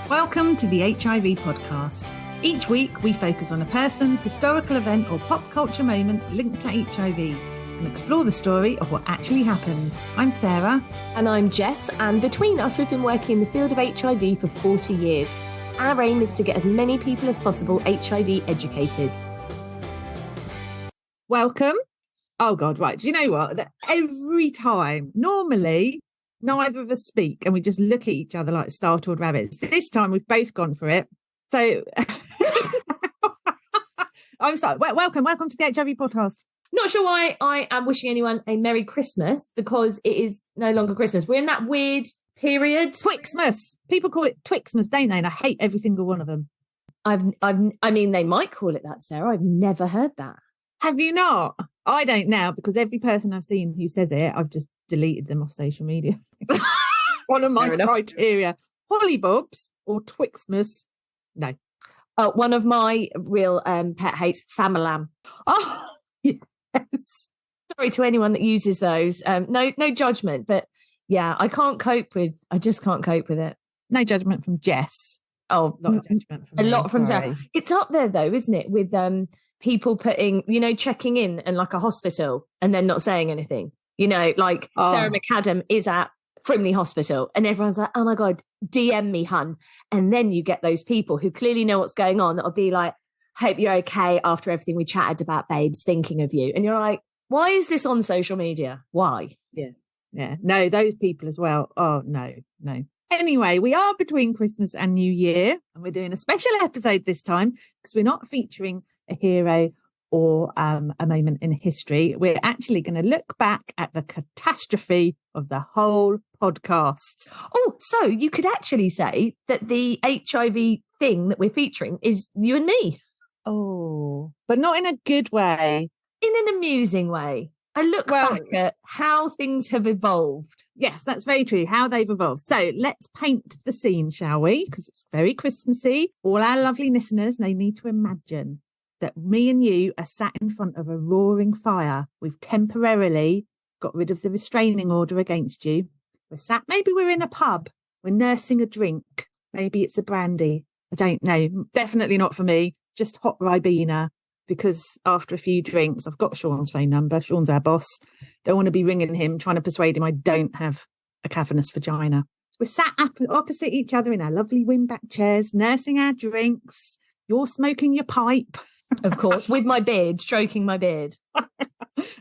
Welcome to the HIV Podcast. Each week we focus on a person, historical event or pop culture moment linked to HIV and explore the story of what actually happened. I'm Sarah. And I'm Jess, and between us we've been working in the field of HIV for 40 years. Our aim is to get as many people as possible HIV educated. Welcome. Oh God, right. Do you know what? That every time, normally, neither of us speak and we just look at each other like startled rabbits. This time we've both gone for it. So I'm sorry. Welcome to the HIV Podcast. Not sure why I am wishing anyone a Merry Christmas, because it is no longer Christmas. We're in that weird period. Twixmas. People call it Twixmas, don't they? And I hate every single one of them. I mean, they might call it that, Sarah. I've never heard that. Have you not? I don't now, because every person I've seen who says it, I've just deleted them off social media. One of my criteria. Hollybobs or Twixmas? No. One of my real pet hates, Famalam. Oh, yes. Sorry to anyone that uses those. No judgment, but yeah, I just can't cope with it. No judgment from Jess. Oh, a lot of judgment from a me, lot from sorry. Sarah. It's up there though, isn't it? With people putting, checking in like a hospital and then not saying anything. Sarah McAdam is at Frimley Hospital and everyone's like, oh my God, DM me, hun. And then you get those people who clearly know what's going on that'll be like, hope you're okay after everything we chatted about, babes, thinking of you. And you're like, why is this on social media? Why? Yeah. No, those people as well. Oh, no. Anyway, we are between Christmas and New Year, and we're doing a special episode this time because we're not featuring a hero or a moment in history. We're actually going to look back at the catastrophe of the whole podcast. Oh, so you could actually say that the HIV thing that we're featuring is you and me. Oh, but not in a good way. In an amusing way. I look back at how things have evolved. Yes, that's very true, how they've evolved. So let's paint the scene, shall we? Because it's very Christmassy. All our lovely listeners, they need to imagine that me and you are sat in front of a roaring fire. We've temporarily got rid of the restraining order against you. Maybe we're in a pub. We're nursing a drink. Maybe it's a brandy. I don't know. Definitely not for me. Just hot Ribena. Because after a few drinks, I've got Sean's phone number. Sean's our boss. Don't want to be ringing him, trying to persuade him I don't have a cavernous vagina. So we're sat opposite each other in our lovely wing-back chairs, nursing our drinks. You're smoking your pipe. Of course, with my beard, stroking my beard.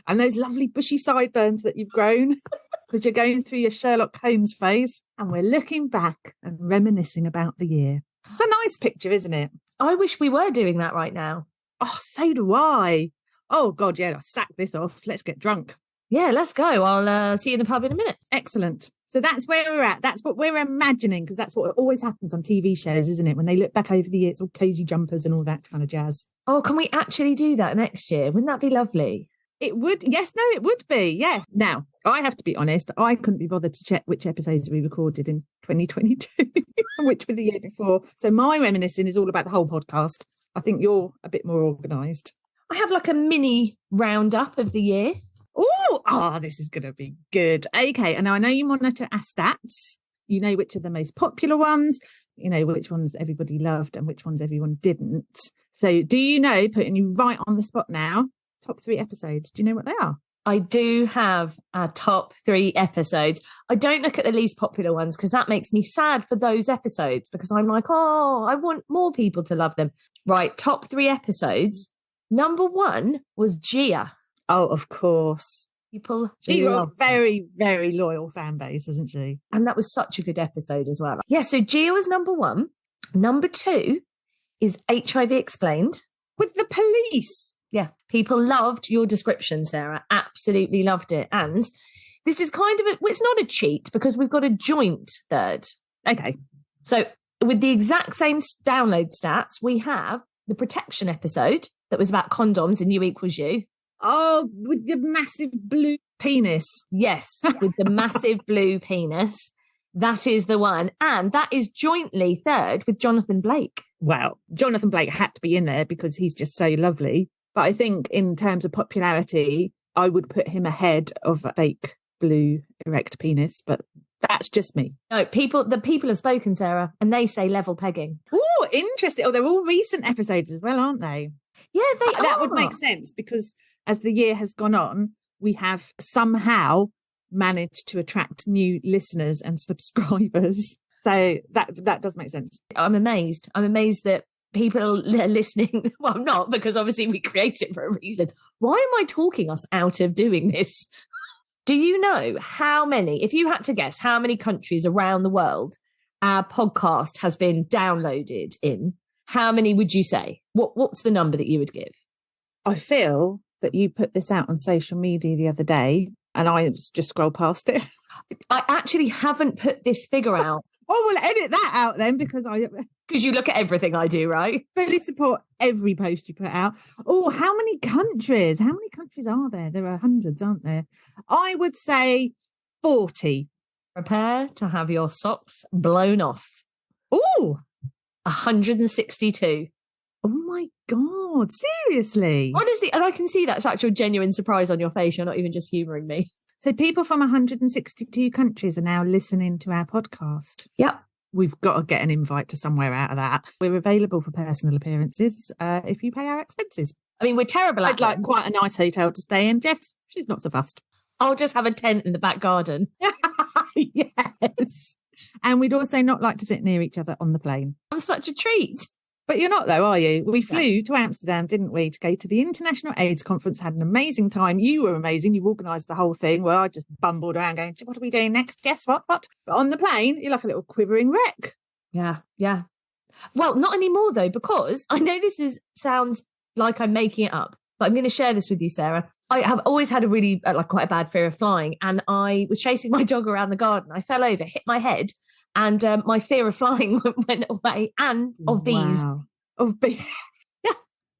And those lovely bushy sideburns that you've grown because you're going through your Sherlock Holmes phase. And we're looking back and reminiscing about the year. It's a nice picture, isn't it? I wish we were doing that right now. Oh, so do I. Oh, God, yeah, I'll sack this off. Let's get drunk. Yeah, let's go. I'll see you in the pub in a minute. Excellent. So that's where we're at. That's what we're imagining, because that's what always happens on TV shows, isn't it? When they look back over the years, all cozy jumpers and all that kind of jazz. Oh, can we actually do that next year? Wouldn't that be lovely? It would. Yes, no, it would be. Yeah. Now, I have to be honest. I couldn't be bothered to check which episodes we recorded in 2022 and which were the year before. So my reminiscing is all about the whole podcast. I think you're a bit more organised. I have like a mini roundup of the year. This is going to be good. Okay, and I know you monitor our stats. You know which are the most popular ones. You know which ones everybody loved and which ones everyone didn't. So do you know, putting you right on the spot now, top 3 episodes, do you know what they are? I do have our top 3 episodes. I don't look at the least popular ones because that makes me sad for those episodes, because I'm like, I want more people to love them. Right, top 3 episodes. Number 1 was Gia. Oh, of course. She's got a very, very loyal fan base, isn't she? And that was such a good episode as well. Yeah, so Gia was number 1. Number 2 is HIV Explained. With the police. Yeah, people loved your description, Sarah. Absolutely loved it. And this is kind of it's not a cheat because we've got a joint third. Okay. So with the exact same download stats, we have the protection episode that was about condoms and you equals you. Oh, with the massive blue penis. Yes, with the massive blue penis. That is the one. And that is jointly third with Jonathan Blake. Well, Jonathan Blake had to be in there because he's just so lovely. But I think in terms of popularity, I would put him ahead of fake blue erect penis. But That's just me. No, the people have spoken, Sarah, and they say level pegging. Oh, interesting. Oh, they're all recent episodes as well, aren't they? Yeah, they are. That would make sense because as the year has gone on, we have somehow managed to attract new listeners and subscribers. So that does make sense. I'm amazed. I'm amazed that people are listening. Well, I'm not, because obviously we create it for a reason. Why am I talking us out of doing this? Do you know how many, if you had to guess how many countries around the world our podcast has been downloaded in, how many would you say? What's the number that you would give? I feel that you put this out on social media the other day and I just scrolled past it. I actually haven't put this figure out. Oh, well, edit that out then because you look at everything I do, right? Really support every post you put out. Oh, how many countries? How many countries are there? There are hundreds, aren't there? I would say 40. Prepare to have your socks blown off. Oh, 162. Oh my God, seriously? Honestly, and I can see that's actual genuine surprise on your face. You're not even just humouring me. So people from 162 countries are now listening to our podcast. Yep. We've got to get an invite to somewhere out of that. We're available for personal appearances if you pay our expenses. I mean, we're terrible at I'd like quite a nice hotel to stay in. Jess, she's not so fussed. I'll just have a tent in the back garden. Yes. And we'd also not like to sit near each other on the plane. I'm such a treat. But you're not, though, are you? We flew to Amsterdam, didn't we, to go to the International AIDS Conference, had an amazing time. You were amazing. You organised the whole thing. Well, I just bumbled around going, what are we doing next? Guess what? But on the plane, you're like a little quivering wreck. Yeah, yeah. Well, not anymore, though, because I know sounds like I'm making it up, but I'm going to share this with you, Sarah. I have always had a really, quite a bad fear of flying. And I was chasing my dog around the garden. I fell over, hit my head. And my fear of flying went away, and of bees. Wow. Of bees. Yeah.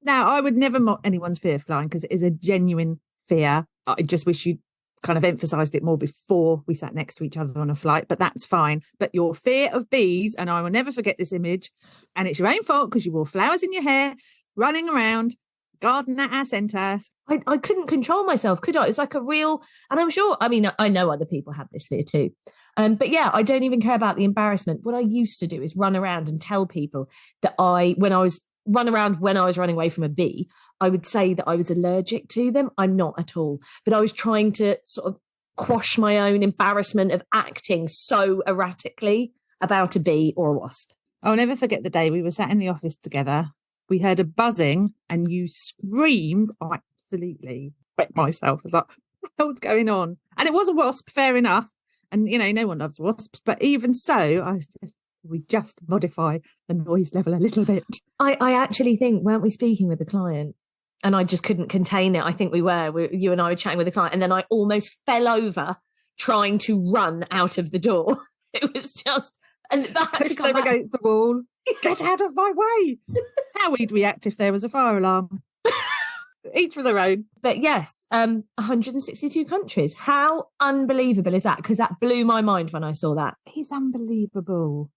Now, I would never mock anyone's fear of flying because it is a genuine fear. I just wish you'd kind of emphasised it more before we sat next to each other on a flight, but that's fine. But your fear of bees, and I will never forget this image, and it's your own fault because you wore flowers in your hair, running around, garden at our centre. I couldn't control myself, could I? It's like a real, and I'm sure, I mean, I know other people have this fear too. But yeah, I don't even care about the embarrassment. What I used to do is run around and tell people that when I was running away from a bee, I would say that I was allergic to them. I'm not at all. But I was trying to sort of quash my own embarrassment of acting so erratically about a bee or a wasp. I'll never forget the day we were sat in the office together. We heard a buzzing and you screamed. I absolutely wet myself. I was like, what the hell's going on? And it was a wasp, fair enough. And, you know, no one loves wasps. But even so, we just modify the noise level a little bit. I actually think, weren't we speaking with the client? And I just couldn't contain it. I think we were. You and I were chatting with the client. And then I almost fell over trying to run out of the door. It was just... And that had to come back against the wall. Get out of my way. How we'd react if there was a fire alarm. Each for their own. But yes, 162 countries. How unbelievable is that? Because that blew my mind when I saw that. It's unbelievable.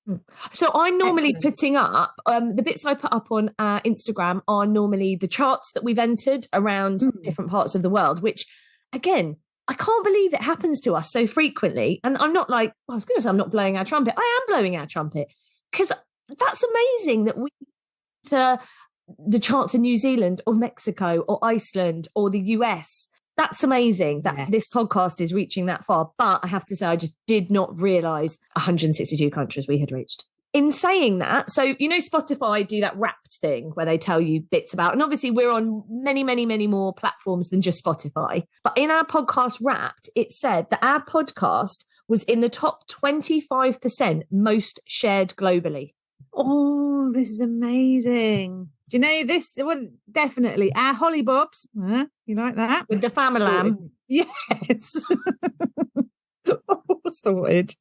So I'm normally putting up, the bits I put up on Instagram are normally the charts that we've entered around different parts of the world, which, again, I can't believe it happens to us so frequently. And I'm not like, I was going to say I'm not blowing our trumpet. I am blowing our trumpet because that's amazing that we to the charts in New Zealand or Mexico or Iceland or the US. That's amazing that this podcast is reaching that far. But I have to say, I just did not realise 162 countries we had reached. In saying that, so, you know, Spotify do that Wrapped thing where they tell you bits about, and obviously we're on many, many, many more platforms than just Spotify. But in our podcast Wrapped, it said that our podcast was in the top 25% most shared globally. Oh, this is amazing. Do you know this? Well, definitely. Our Holly Bobs. You like that? With the family lamb. Yes. Oh, sorted.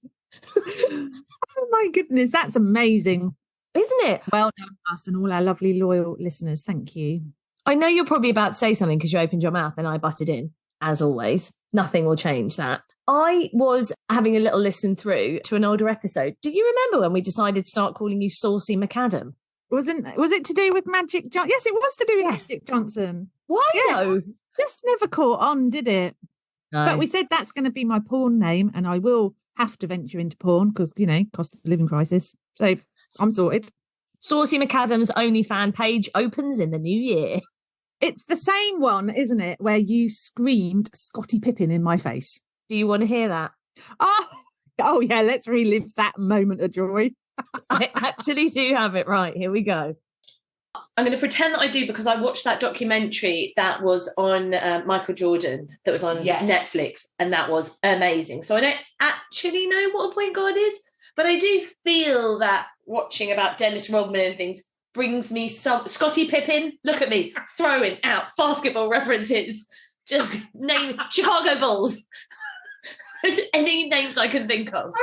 Oh, my goodness. That's amazing. Isn't it? Well done, us and all our lovely, loyal listeners. Thank you. I know you're probably about to say something because you opened your mouth and I butted in, as always. Nothing will change that. I was having a little listen through to an older episode. Do you remember when we decided to start calling you Saucy McAdam? Was it to do with Magic Johnson? Yes, it was to do with Magic Johnson. Why though? Just never caught on, did it? No. But we said that's going to be my porn name and I will have to venture into porn because, cost of living crisis. So I'm sorted. Saucy McAdam's OnlyFans page opens in the new year. It's the same one, isn't it, where you screamed Scottie Pippen in my face? Do you want to hear that? Oh yeah, let's relive that moment of joy. I actually do have it right. Here we go. I'm going to pretend that I do because I watched that documentary that was on Michael Jordan, that was on Netflix, and that was amazing. So I don't actually know what a point guard is, but I do feel that watching about Dennis Rodman and things brings me some Scottie Pippen. Look at me throwing out basketball references. Just name Chicago Bulls. Any names I can think of.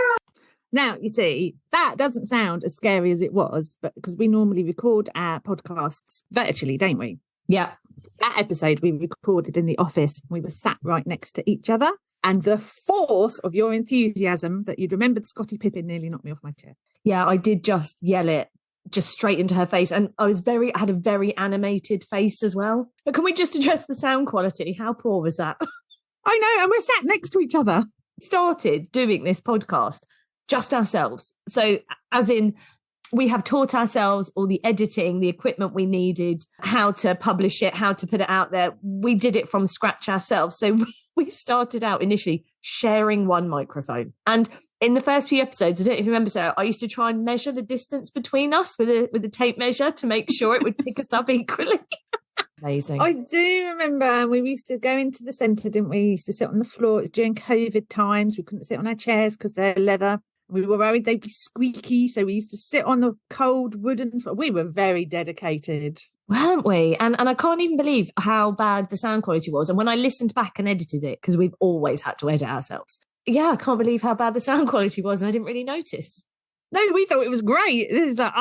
Now, you see, that doesn't sound as scary as it was, but because we normally record our podcasts virtually, don't we? Yeah. That episode we recorded in the office. We were sat right next to each other. And the force of your enthusiasm that you'd remembered Scottie Pippen nearly knocked me off my chair. Yeah, I did just yell it just straight into her face. And I had a very animated face as well. But can we just address the sound quality? How poor was that? I know, and we're sat next to each other. Started doing this podcast just ourselves. So as in, we have taught ourselves all the editing, the equipment we needed, how to publish it, how to put it out there. We did it from scratch ourselves. So we started out initially sharing one microphone. And in the first few episodes, I don't know if you remember, Sarah, I used to try and measure the distance between us with a tape measure to make sure it would pick us up equally. Amazing. I do remember we used to go into the centre, didn't we? We used to sit on the floor. It was during COVID times. We couldn't sit on our chairs because they're leather. We were worried they'd be squeaky. So we used to sit on the cold wooden floor. We were very dedicated. Weren't we? And I can't even believe how bad the sound quality was. And when I listened back and edited it, because we've always had to edit ourselves. Yeah, I can't believe how bad the sound quality was. And I didn't really notice. No, we thought it was great. This is like,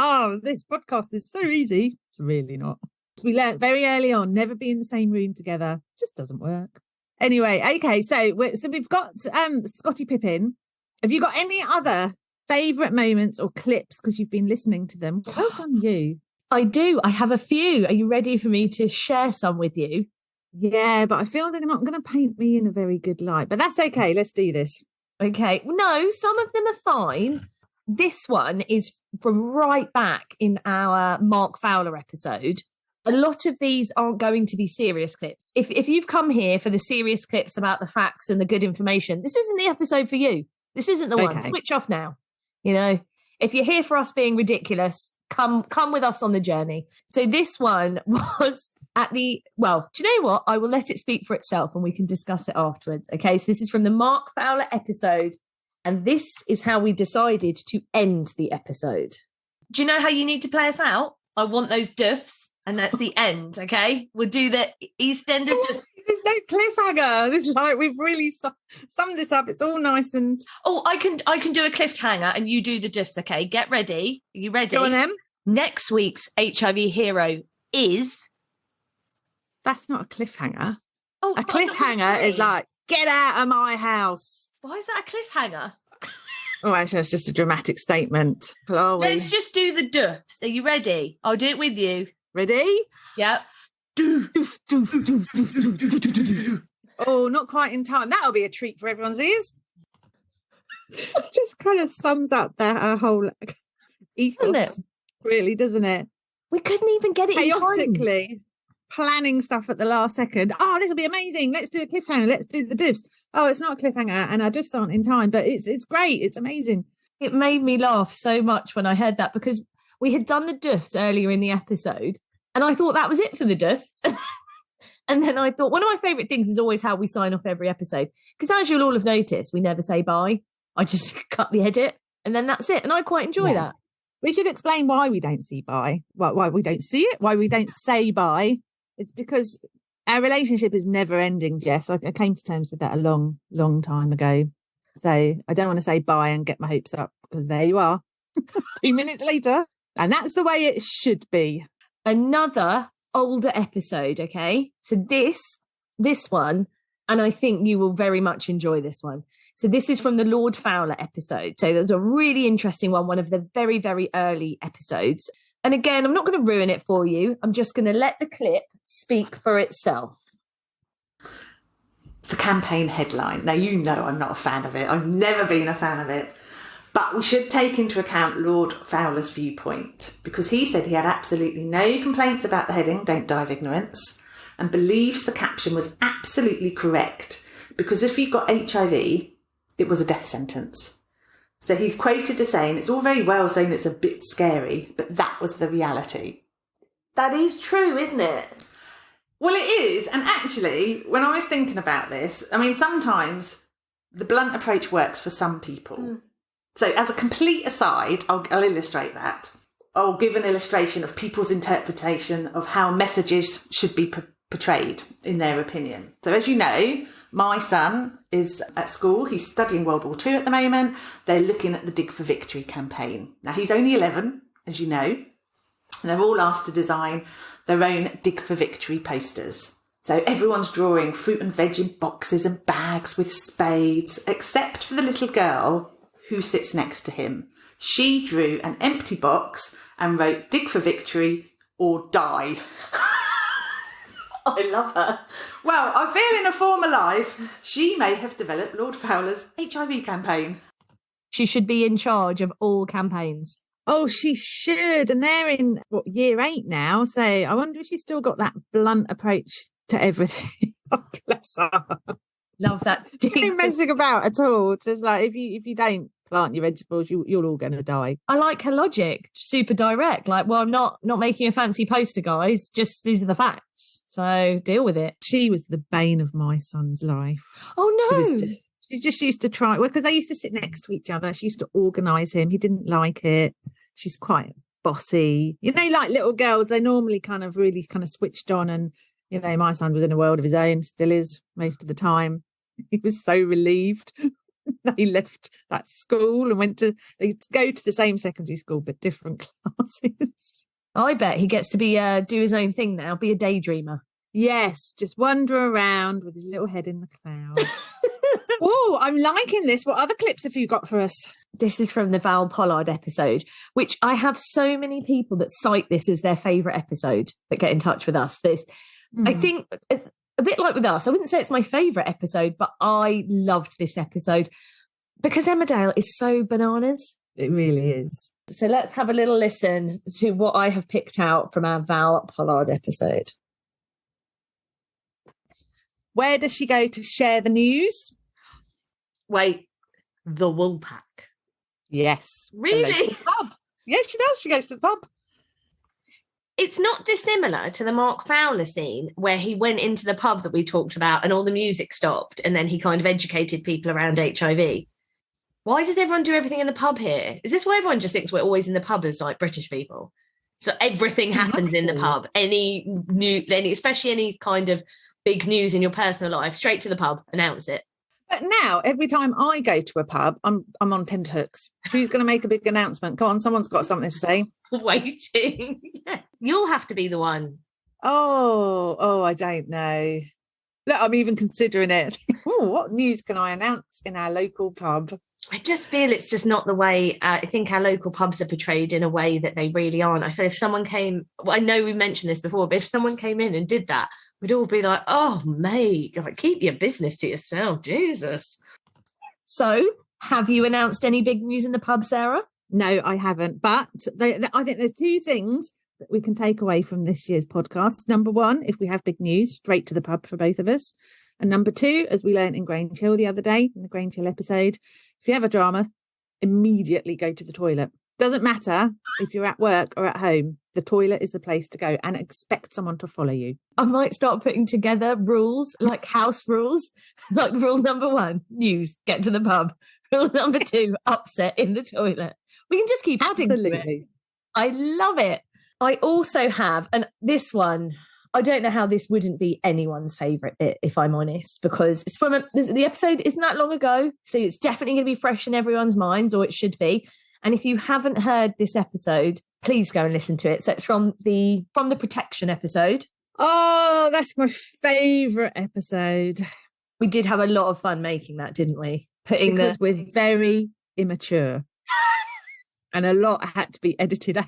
this podcast is so easy. It's really not. We learned very early on, never be in the same room together. It just doesn't work. Anyway, okay, so we've got Scottie Pippen. Have you got any other favourite moments or clips because you've been listening to them? Well done, you. I do. I have a few. Are you ready for me to share some with you? Yeah, but I feel they're not going to paint me in a very good light. But that's okay. Let's do this. Okay. No, some of them are fine. This one is from right back in our Mark Fowler episode. A lot of these aren't going to be serious clips. If you've come here for the serious clips about the facts and the good information, this isn't the episode for you. This isn't the one. Switch off now. If you're here for us being ridiculous, come with us on the journey. So this one was do you know what? I will let it speak for itself and we can discuss it afterwards. Okay, so this is from the Mark Fowler episode. And this is how we decided to end the episode. Do you know how you need to play us out? I want those duffs. And that's the end, okay? We'll do the EastEnders. There's no cliffhanger. This is like we've really summed this up. It's all nice and... Oh, I can do a cliffhanger and you do the diffs, okay? Get ready. Are you ready? Go on then. Next week's HIV hero is... That's not a cliffhanger. Oh, a cliffhanger is like, get out of my house. Why is that a cliffhanger? Oh, actually, that's just a dramatic statement. Chloe. Let's just do the duffs. Are you ready? I'll do it with you. Ready? Yep. Oh, not quite in time. That'll be a treat for everyone's ears. Just kind of sums up our whole ethos, doesn't it? Really, doesn't it? We couldn't even get it chaotically planning stuff at the last second. Oh, this will be amazing. Let's do a cliffhanger. Let's do the diffs. Oh, it's not a cliffhanger, and our diffs aren't in time, but it's great. It's amazing. It made me laugh so much when I heard that because we had done the duffs earlier in the episode and I thought that was it for the duffs. And then I thought one of my favourite things is always how we sign off every episode. Because as you'll all have noticed, we never say bye. I just cut the edit and then that's it. And I quite enjoy that. We should explain why we don't see bye, why we don't see it, why we don't say bye. It's because our relationship is never ending, Jess. I came to terms with that a long, long time ago. So I don't want to say bye and get my hopes up because there you are 2 minutes later. And that's the way it should be. Another older episode, okay? So this one, and I think you will very much enjoy this one. So this is from the Lord Fowler episode. So there's a really interesting one of the very, very early episodes. And again, I'm not going to ruin it for you. I'm just going to let the clip speak for itself. the campaign headline. Now, you know I'm not a fan of it. I've never been a fan of it. But we should take into account Lord Fowler's viewpoint, because he said he had absolutely no complaints about the heading, Don't Die of Ignorance, and believes the caption was absolutely correct, because if you got HIV, it was a death sentence. So he's quoted as saying, it's all very well saying it's a bit scary, but that was the reality. That is true, isn't it? Well, it is. And actually, when I was thinking about this, I mean, sometimes the blunt approach works for some people. Mm. So as a complete aside, I'll illustrate that. I'll give an illustration of people's interpretation of how messages should be portrayed in their opinion. So as you know, my son is at school. He's studying World War II at the moment. They're looking at the Dig for Victory campaign. Now, he's only 11, as you know, and they're all asked to design their own Dig for Victory posters. So everyone's drawing fruit and veg in boxes and bags with spades, except for the little girl who sits next to him. She drew an empty box and wrote Dig for Victory or Die. I love her. Well, I feel in a former life, she may have developed Lord Fowler's HIV campaign. She should be in charge of all campaigns. Oh, she should. And they're in, year 8 now. So I wonder if she's still got that blunt approach to everything. Oh, bless her. Love that. Not messing about at all. Just like, if you don't plant your vegetables, you're all going to die. I like her logic. Super direct. Like, well, I'm not making a fancy poster, guys. Just these are the facts. So deal with it. She was the bane of my son's life. Oh, no. She just used to try, because they used to sit next to each other. She used to organise him. He didn't like it. She's quite bossy. You know, like little girls, they normally kind of really kind of switched on. And, you know, my son was in a world of his own, still is most of the time. He was so relieved. They left that school and they go to the same secondary school, but different classes. I bet he gets to be do his own thing now, be a daydreamer. Yes, just wander around with his little head in the clouds. Oh, I'm liking this. What other clips have you got for us? This is from the Val Pollard episode, which I have so many people that cite this as their favourite episode that get in touch with us. I think it's a bit like with us. I wouldn't say it's my favourite episode, but I loved this episode because Emmerdale is so bananas. It really is. So let's have a little listen to what I have picked out from our Val Pollard episode. Where does she go to share the news? Wait, the Woolpack. Yes. Really? Pub. Yes, she does. She goes to the pub. It's not dissimilar to the Mark Fowler scene where he went into the pub that we talked about and all the music stopped and then he kind of educated people around HIV. Why does everyone do everything in the pub here? Is this why everyone just thinks we're always in the pub as like British people? So everything happens in the pub. Especially any kind of big news in your personal life, straight to the pub, announce it. But now, every time I go to a pub, I'm on tenterhooks. Who's going to make a big announcement? Come on, someone's got something to say. Waiting. Yeah. You'll have to be the one. Oh, I don't know. Look, I'm even considering it. Ooh, what news can I announce in our local pub? I just feel it's just not the way. I think our local pubs are portrayed in a way that they really aren't. I feel if someone came, I know we mentioned this before, but if someone came in and did that, we'd all be like, oh, mate, keep your business to yourself, Jesus. So, have you announced any big news in the pub, Sarah? No, I haven't. But I think there's 2 things that we can take away from this year's podcast. Number 1, if we have big news, straight to the pub for both of us. And number 2, as we learned in Grange Hill the other day, in the Grange Hill episode, if you have a drama, immediately go to the toilet. Doesn't matter if you're at work or at home. The toilet is the place to go and expect someone to follow you. I might start putting together rules, like house rules. Like rule number 1, news, get to the pub. Rule number 2, upset in the toilet. We can just keep adding to it. I love it. I also have, and this one, I don't know how this wouldn't be anyone's favourite, if I'm honest, because it's from the episode isn't that long ago. So it's definitely going to be fresh in everyone's minds, or it should be. And if you haven't heard this episode, please go and listen to it. So it's from the protection episode. Oh, that's my favourite episode. We did have a lot of fun making that, didn't we? Because we're very immature. And a lot had to be edited out.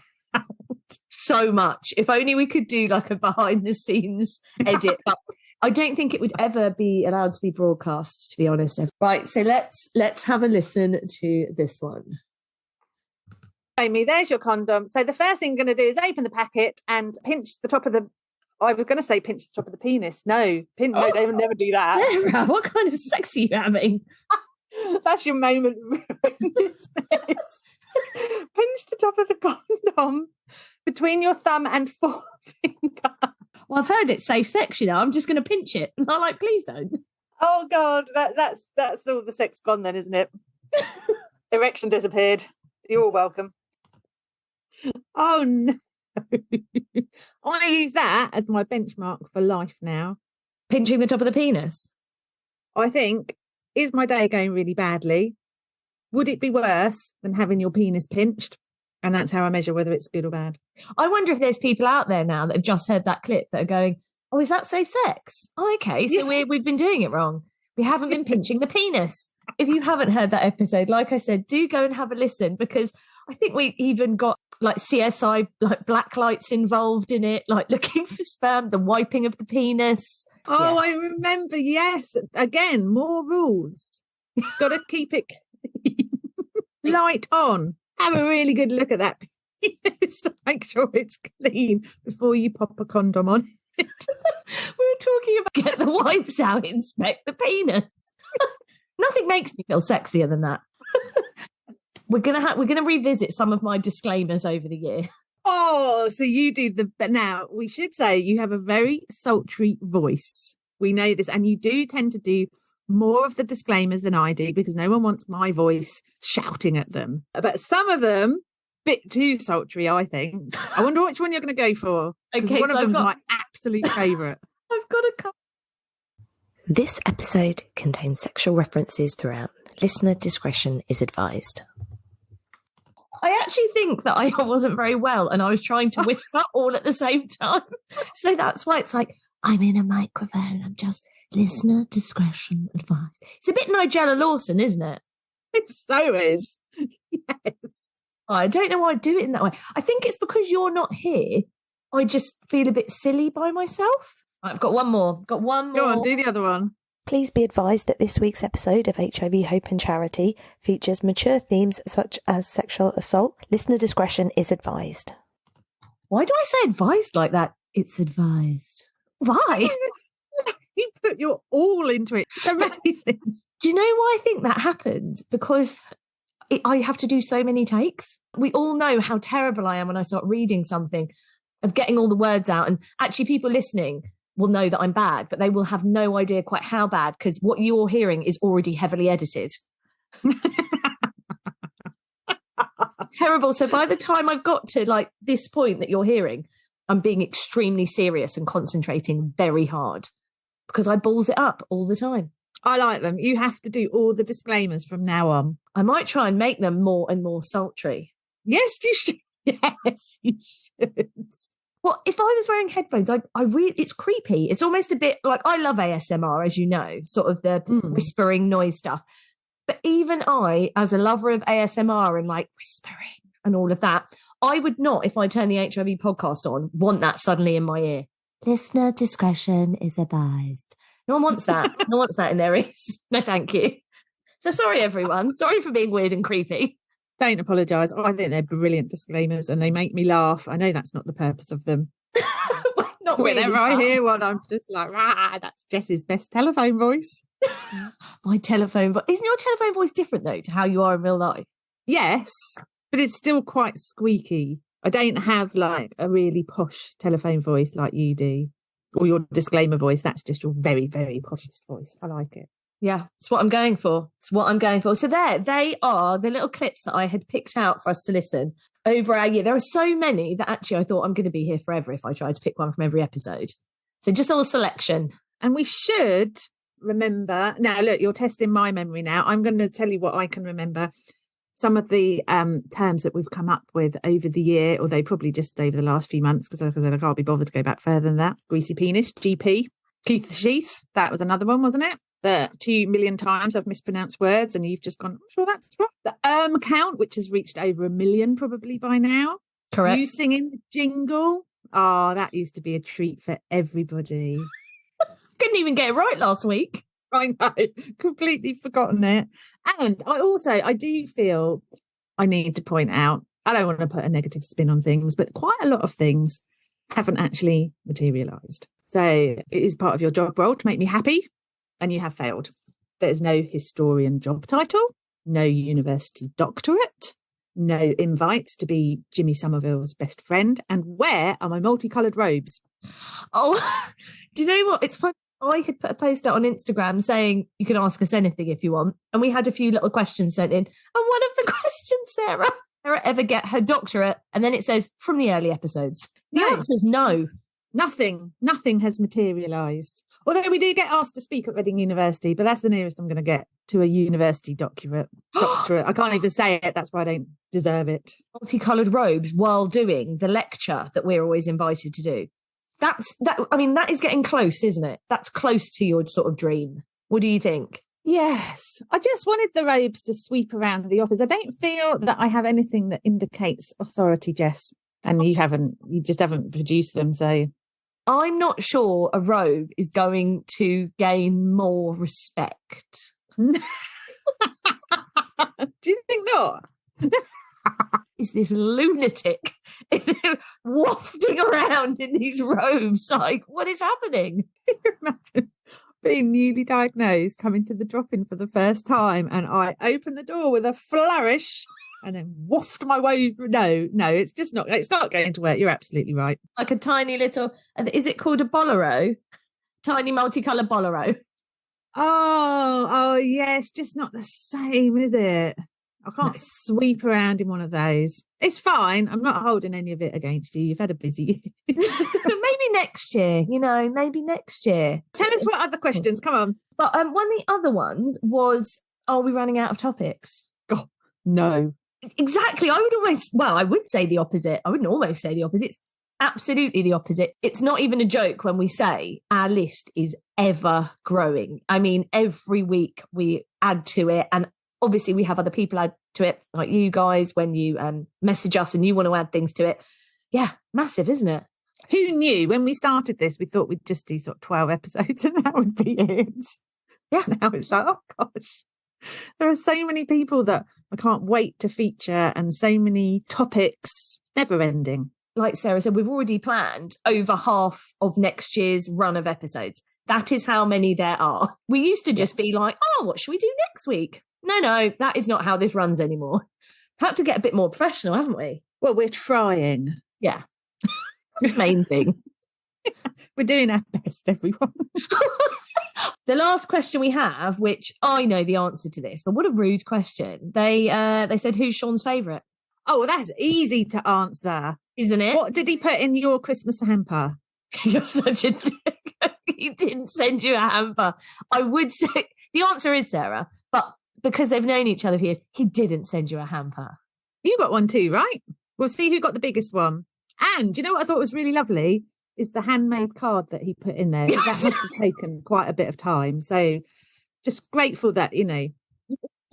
So much. If only we could do like a behind the scenes edit. But I don't think it would ever be allowed to be broadcast, to be honest. Right, so let's have a listen to this one. Amy, there's your condom. So the first thing you're going to do is open the packet and pinch the top of the... I was going to say pinch the top of the penis. No, no, they would never do that. Sarah, what kind of sex are you having? That's your moment ruined, isn't it? Pinch the top of the condom between your thumb and forefinger. Well, I've heard it's safe sex, you know. I'm just going to pinch it. And I'm like, please don't. Oh, God, that's all the sex gone then, isn't it? Erection disappeared. You're welcome. Oh, no. I use that as my benchmark for life now. Pinching the top of the penis? I think, is my day going really badly? Would it be worse than having your penis pinched? And that's how I measure whether it's good or bad. I wonder if there's people out there now that have just heard that clip that are going, oh, is that safe sex? Oh, okay, so we've been doing it wrong. We haven't been pinching the penis. If you haven't heard that episode, like I said, do go and have a listen, because I think we even got like CSI, like black lights involved in it, like looking for sperm, the wiping of the penis. Oh, I remember. Yes. Again, more rules. Got to keep it light on. Have a really good look at that penis to make sure it's clean before you pop a condom on it. We were talking about get the wipes out, inspect the penis. Nothing makes me feel sexier than that. We're gonna revisit some of my disclaimers over the year. Oh, so you do but now we should say you have a very sultry voice. We know this, and you do tend to do more of the disclaimers than I do, because no one wants my voice shouting at them. But some of them, bit too sultry, I think. I wonder which one you're going to go for. Okay, one of them's my absolute favourite. I've got a couple. This episode contains sexual references throughout. Listener discretion is advised. I actually think that I wasn't very well and I was trying to whisper all at the same time. So that's why it's like, I'm in a microphone. I'm just listener discretion advised. It's a bit Nigella Lawson, isn't it? It so is. Yes. I don't know why I do it in that way. I think it's because you're not here. I just feel a bit silly by myself. I've got one more. Go on, do the other one. Please be advised that this week's episode of HIV Hope and Charity features mature themes such as sexual assault. Listener discretion is advised. Why do I say advised like that? It's advised. Why? You put your all into it. It's amazing. Do you know why I think that happens? Because I have to do so many takes. We all know how terrible I am when I start reading something, of getting all the words out. And actually people listening will know that I'm bad, but they will have no idea quite how bad, because what you're hearing is already heavily edited. Terrible. So by the time I've got to like this point that you're hearing, I'm being extremely serious and concentrating very hard because I balls it up all the time. I like them. You have to do all the disclaimers from now on. I might try and make them more and more sultry. Yes, you should. Yes, you should. Well, if I was wearing headphones, it's creepy. It's almost a bit like, I love ASMR, as you know, sort of the whispering noise stuff. But even I, as a lover of ASMR and like whispering and all of that, I would not, if I turn the HIV podcast on, want that suddenly in my ear. Listener discretion is advised. No one wants that. No one wants that in their ears. No, thank you. So sorry, everyone. Sorry for being weird and creepy. Don't apologise. I think they're brilliant disclaimers and they make me laugh. I know that's not the purpose of them. Not really. Whenever I hear one, I'm just like, that's Jess's best telephone voice. My telephone voice. Isn't your telephone voice different, though, to how you are in real life? Yes, but it's still quite squeaky. I don't have like a really posh telephone voice like you do, or your disclaimer voice. That's just your very, very poshest voice. I like it. Yeah, it's what I'm going for. So they are the little clips that I had picked out for us to listen over our year. There are so many that actually I thought I'm going to be here forever if I tried to pick one from every episode. So just a little selection. And we should remember, now look, you're testing my memory now. I'm going to tell you what I can remember. Some of the terms that we've come up with over the year, although probably just over the last few months, because like I said, I can't be bothered to go back further than that. Greasy penis, GP, Keith the Sheath. That was another one, wasn't it? 2 million times I've mispronounced words and you've just gone, I'm sure that's right. The count, which has reached over 1 million probably by now. Correct. You singing the jingle. Oh, that used to be a treat for everybody. Couldn't even get it right last week. I know, completely forgotten it. And I do feel I need to point out, I don't want to put a negative spin on things, but quite a lot of things haven't actually materialised. So it is part of your job role to make me happy, and you have failed. There's no historian job title, no university doctorate, no invites to be Jimmy Somerville's best friend, and where are my multicoloured robes? Oh, do you know what? It's funny. I had put a post out on Instagram saying you can ask us anything if you want. And we had a few little questions sent in. And one of the questions, Sarah ever get her doctorate? And then it says, from the early episodes. The answer is no. Nothing has materialised. Although we do get asked to speak at Reading University, but that's the nearest I'm going to get to a university doctorate. I can't even say it. That's why I don't deserve it. Multicoloured robes while doing the lecture that we're always invited to do. That is getting close, isn't it? That's close to your sort of dream. What do you think? Yes. I just wanted the robes to sweep around the office. I don't feel that I have anything that indicates authority, Jess. And you just haven't produced them. So I'm not sure a robe is going to gain more respect. Do you think not? Is this lunatic wafting around in these robes? Like, what is happening? Imagine being newly diagnosed, coming to the drop-in for the first time, and I open the door with a flourish and then waft my way. No, it's not going to work. You're absolutely right. Like a tiny little, is it called a bolero? Tiny multicoloured bolero. Oh, yeah, it's just not the same, is it? I can't sweep around in one of those. It's fine. I'm not holding any of it against you. You've had a busy year. Maybe next year, maybe next year. Tell us what other questions. Come on. But one of the other ones was, are we running out of topics? God, no. Exactly. I would say the opposite. I wouldn't almost say the opposite. It's absolutely the opposite. It's not even a joke when we say our list is ever growing. I mean, every week we add to it, and obviously we have other people add to it, like you guys, when you message us and you want to add things to it. Yeah, massive, isn't it? Who knew when we started this, we thought we'd just do sort of 12 episodes and that would be it. Yeah, now it's like, oh gosh, there are so many people that I can't wait to feature and so many topics, never ending. Like Sarah said, we've already planned over half of next year's run of episodes. That is how many there are. We used to just be like, oh, what should we do next week? No, that is not how this runs anymore. Had to get a bit more professional, haven't we? Well, we're trying. Yeah. That's the main thing. We're doing our best, everyone. The last question we have, which I know the answer to this, but what a rude question. They said, who's Sean's favourite? Oh, well, that's easy to answer. Isn't it? What did he put in your Christmas hamper? You're such a dick. He didn't send you a hamper. I would say the answer is Sarah, but because they've known each other for years, he didn't send you a hamper. You got one too, right? We'll see who got the biggest one. And you know what I thought was really lovely is the handmade card that he put in there. That must have taken quite a bit of time. So just grateful that,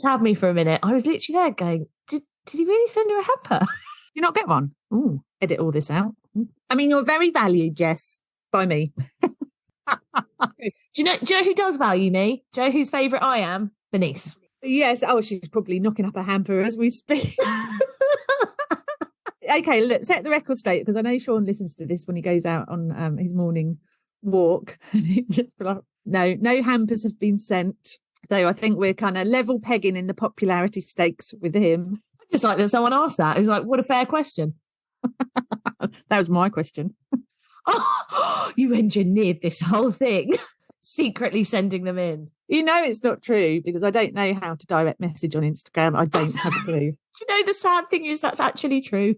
Have me for a minute. I was literally there going, did he really send her a hamper? You not get one? Ooh, edit all this out. I mean, you're very valued, Jess, by me. Do you know who does value me? Do you know whose favourite I am? Bernice. Yes. Oh, she's probably knocking up a hamper as we speak. Okay, look, set the record straight, because I know Sean listens to this when he goes out on his morning walk. And he just like, no hampers have been sent. So I think we're kind of level pegging in the popularity stakes with him. Just like that someone asked that. It was like, what a fair question. That was my question. Oh, you engineered this whole thing, secretly sending them in. It's not true, because I don't know how to direct message on Instagram. I don't have a clue. Do you know the sad thing is that's actually true?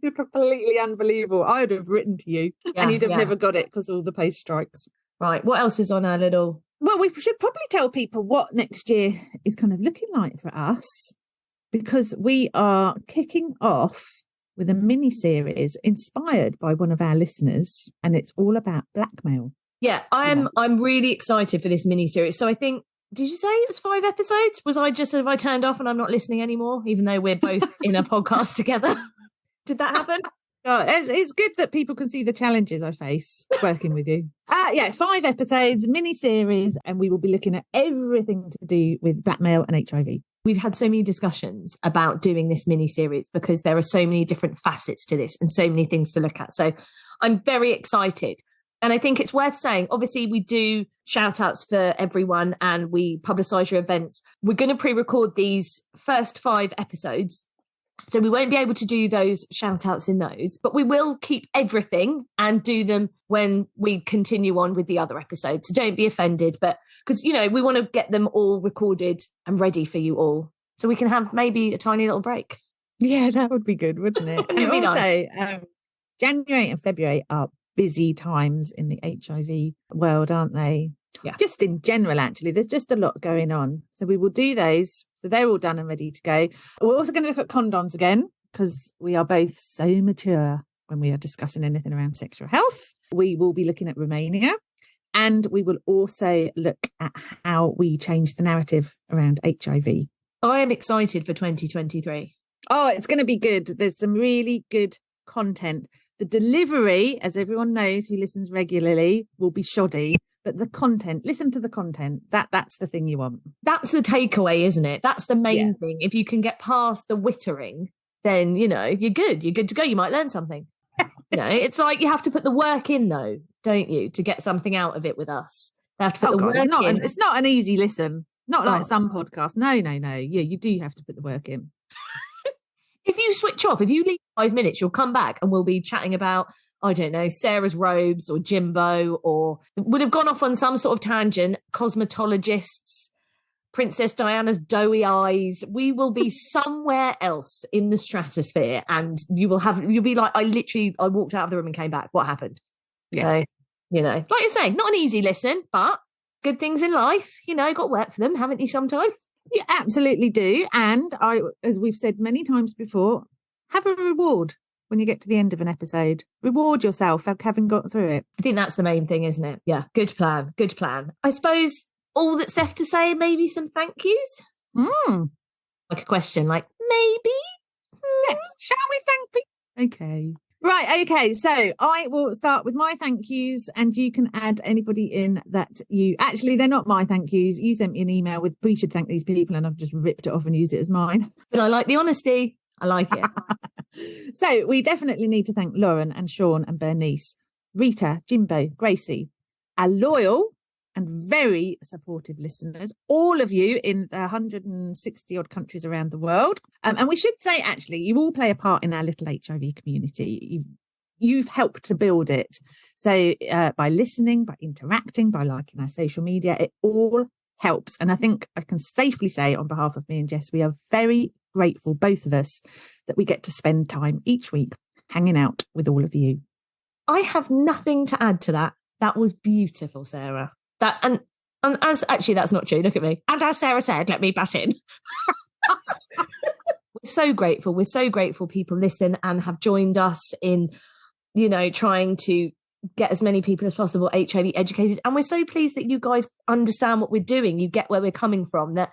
It's completely unbelievable. I would have written to you and you'd have never got it because all the post strikes. Right. What else is on our little... Well, we should probably tell people what next year is kind of looking like for us, because we are kicking off with a mini-series inspired by one of our listeners, and it's all about blackmail. Yeah, I'm really excited for this mini-series. So I think, did you say it was 5 episodes? Have I turned off and I'm not listening anymore, even though we're both in a podcast together? Did that happen? Oh, it's good that people can see the challenges I face working with you. yeah, 5 episodes, mini-series, and we will be looking at everything to do with blackmail and HIV. We've had so many discussions about doing this mini-series because there are so many different facets to this and so many things to look at. So I'm very excited. And I think it's worth saying, obviously, we do shout outs for everyone and we publicise your events. We're going to pre-record these first 5 episodes. So we won't be able to do those shout outs in those, but we will keep everything and do them when we continue on with the other episodes. So don't be offended, but because, you know, we want to get them all recorded and ready for you all so we can have maybe a tiny little break. Yeah, that would be good, wouldn't it? And also, January and February are busy times in the HIV world, aren't they? Yeah. Just in general, actually, there's just a lot going on. So we will do those. So they're all done and ready to go. We're also going to look at condoms again because we are both so mature when we are discussing anything around sexual health. We will be looking at Romania and we will also look at how we change the narrative around HIV. I am excited for 2023. Oh, it's going to be good. There's some really good content. The delivery, as everyone knows who listens regularly, will be shoddy. But the content, listen to the content. That's the thing you want. That's the takeaway, isn't it? That's the main thing. If you can get past the wittering, then, you know, you're good. You're good to go. You might learn something. You know, it's like you have to put the work in, though, don't you, to get something out of it with us. They have to put the work in. It's not an easy listen. Not like some podcasts. No. Yeah, you do have to put the work in. If you switch off, if you leave 5 minutes, you'll come back and we'll be chatting about, I don't know, Sarah's robes or Jimbo, or would have gone off on some sort of tangent, cosmetologists, Princess Diana's doughy eyes. We will be somewhere else in the stratosphere and you'll be like, I walked out of the room and came back. What happened? Yeah. So, you know, like you're saying, not an easy listen, but good things in life, you know, got work for them, haven't you sometimes? You absolutely do. And as we've said many times before, have a reward when you get to the end of an episode. Reward yourself for having got through it. I think that's the main thing, isn't it? Yeah, good plan. I suppose all that's left to say, maybe some thank yous. Like a question, like maybe? Yes. Shall we thank people? Okay. Right, okay, so I will start with my thank yous and you can add anybody in that you... Actually, they're not my thank yous. You sent me an email with, we should thank these people, and I've just ripped it off and used it as mine. But I like the honesty. I like it. So we definitely need to thank Lauren and Sean and Bernice, Rita, Jimbo, Gracie, our loyal and very supportive listeners, all of you in the 160 odd countries around the world. And we should say, actually, you all play a part in our little HIV community. You've helped to build it. So by listening, by interacting, by liking our social media, it all helps. And I think I can safely say on behalf of me and Jess, we are very grateful, both of us, that we get to spend time each week hanging out with all of you. I have nothing to add to that. That was beautiful, Sarah. That and as actually that's not true. Look at me. And as Sarah said, let me butt in. We're so grateful. We're so grateful people listen and have joined us in, you know, trying to get as many people as possible HIV educated. And we're so pleased that you guys understand what we're doing. You get where we're coming from, that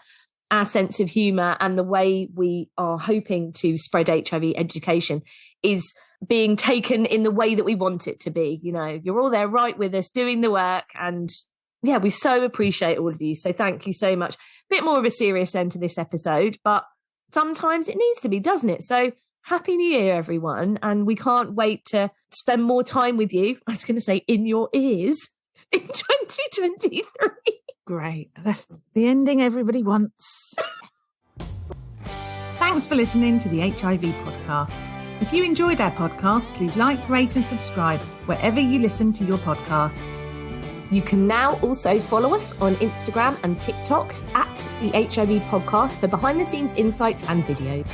our sense of humour and the way we are hoping to spread HIV education is being taken in the way that we want it to be. You know, you're all there right with us doing the work, and yeah, we so appreciate all of you. So thank you so much. Bit more of a serious end to this episode, but sometimes it needs to be, doesn't it? So Happy New Year, everyone. And we can't wait to spend more time with you. I was going to say in your ears in 2023. Great. That's the ending everybody wants. Thanks for listening to the HIV Podcast. If you enjoyed our podcast, please like, rate and subscribe wherever you listen to your podcasts. You can now also follow us on Instagram and TikTok at the HIV Podcast for behind the scenes insights and videos.